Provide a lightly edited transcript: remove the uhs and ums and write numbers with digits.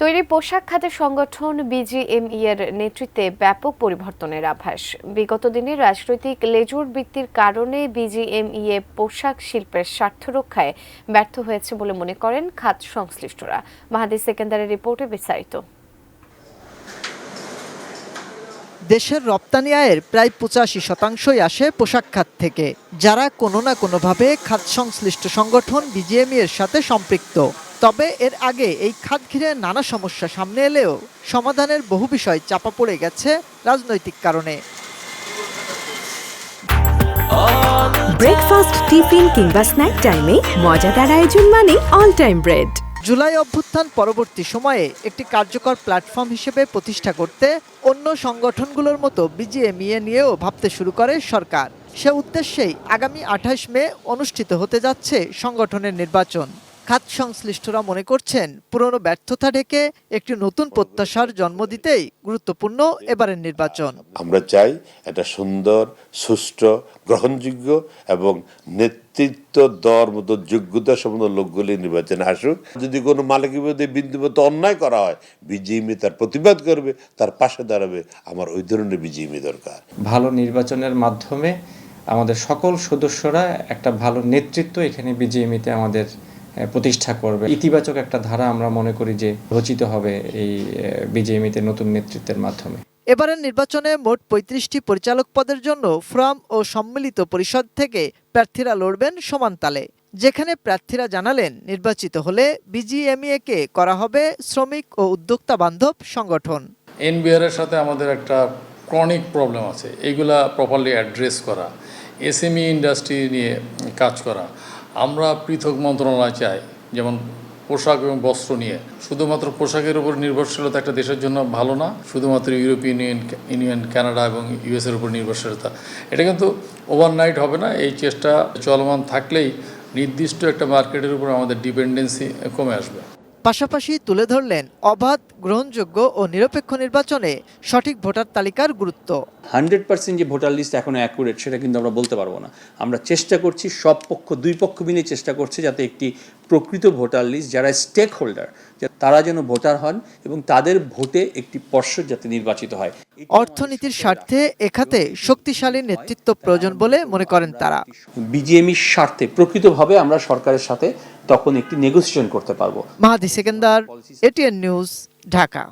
তৈরি পোশাক খাতের সংগঠন বিজিএমইএ এর নেতৃত্বে ব্যাপক পরিবর্তনের আভাস। বিগত দিনে রাজনৈতিক লেজুর বৃত্তির কারণে বিজিএমইএ পোশাক শিল্পের স্বার্থ রক্ষায় ব্যর্থ হয়েছে বলে মনে করেন খাত সংশ্লিষ্টরা। মাহাদি সেকেন্দারের রিপোর্টে বিস্তারিত। দেশের রপ্তানি আয়ের প্রায় ৮৫% আসে পোশাক খাত থেকে, যারা কোনো না কোনোভাবে খাত সংশ্লিষ্ট সংগঠন বিজিএমইএ এর সাথে সম্পৃক্ত। তবে এর আগে এই খাত ঘিরে নানা সমস্যা সামনে এলেও সমাধানের বহু বিষয় চাপা পড়ে গেছে রাজনৈতিক কারণে। ব্রেকফাস্ট, টিফিন কিংবা স্ন্যাক টাইমে মজাদার আয়োজন মানে অল টাইম ব্রেড। জুলাই অভ্যুত্থান পরবর্তী সময়ে একটি কার্যকর প্ল্যাটফর্ম হিসেবে প্রতিষ্ঠা করতে অন্য সংগঠনগুলোর মতো বিজিএমইএ নিয়েও ভাবতে শুরু করে সরকার। সে উদ্দেশ্যেই আগামী ২৮ মে অনুষ্ঠিত হতে যাচ্ছে সংগঠনের নির্বাচন। খাত সংশ্লিষ্টরা মনে করছেন, পুরনো ব্যর্থতা ঢেকে একটি নতুন প্রত্যাশার জন্ম দিতেই গুরুত্বপূর্ণ এবারের নির্বাচন। আমরা চাই এটা সুন্দর, সুষ্ঠু, গ্রহণযোগ্য এবং নেতৃত্ব দেওয়ার মতো যোগ্যতা সম্পন্ন লোকগুলি নির্বাচনে আসুক। যদি কোনো মালিকের বিরুদ্ধে বিন্দুমাত্র অন্যায় করা হয়, বিজিএমইএ তার প্রতিবাদ করবে, তার পাশে দাঁড়াবে। আমার ওই ধরনের বিজিএমইএ দরকার। ভালো নির্বাচনের মাধ্যমে আমাদের সকল সদস্যরা একটা ভালো নেতৃত্ব এখানে বিজিএমইতে আমাদের প্রতিষ্ঠা করবে। ইতিবাচক একটা ধারা আমরা মনে করি যে রচিত হবে এই বিজিএমইতে নতুন নেতৃত্বের মাধ্যমে। এবারের নির্বাচনে মোট ৩৫টি পরিচালক পদের জন্য ফোরাম ও সম্মিলিত পরিষদ থেকে প্রার্থীরা লড়বেন সমান তালে। যেখানে প্রার্থীরা জানালেন, নির্বাচিত হলে বিজিএমইএ-কে করা হবে শ্রমিক ও উদ্যোক্তা বান্ধব সংগঠন। এনবিআর এর সাথে আমাদের একটা ক্রনিক প্রবলেম আছে, এইগুলা প্রপারলি অ্যাড্রেস করা, এসএমই ইন্ডাস্ট্রি নিয়ে কাজ করা। আমরা পৃথক মন্ত্রণালয় চাই, যেমন পোশাক এবং বস্ত্র নিয়ে। শুধুমাত্র পোশাকের উপর নির্ভরশীলতা একটা দেশের জন্য ভালো না, শুধুমাত্র ইউরোপিয়ান ইউনিয়ন, কানাডা এবং ইউএসের উপর নির্ভরশীলতা, এটা কিন্তু ওভারনাইট হবে না। এই চেষ্টা চলমান থাকলেই নির্দিষ্ট একটা মার্কেটের উপর আমাদের ডিপেন্ডেন্সি কমে আসবে। পাশাপাশি তুলে ধরলেন অবাধ, গ্রহণযোগ্য ও নিরপেক্ষ নির্বাচনে সঠিক ভোটার তালিকার গুরুত্ব। 100% যে ভোটার লিস্ট এখনো অ্যাকুরেট সেটা কিন্তু আমরা বলতে পারবো না। আমরা চেষ্টা করছি, সব পক্ষ, দুই পক্ষ মিলে চেষ্টা করছে যাতে একটি প্রকৃত ভোটার লিস্ট, যারা স্টেক হোল্ডার, তারা যেন ভোটার হন এবং তাদের ভোটে একটি পর্ষদ যাতে নির্বাচিত হয়। অর্থনীতির স্বার্থে এখাতে শক্তিশালী নেতৃত্ব প্রয়োজন বলে মনে করেন তারা। বিজিএমইর স্বার্থে প্রকৃতভাবে আমরা সরকারের সাথে তখন একটি নেগোসিয়েশন করতে পারবো। মাহাদি সেকেন্দার, এটিএন নিউজ, ঢাকা।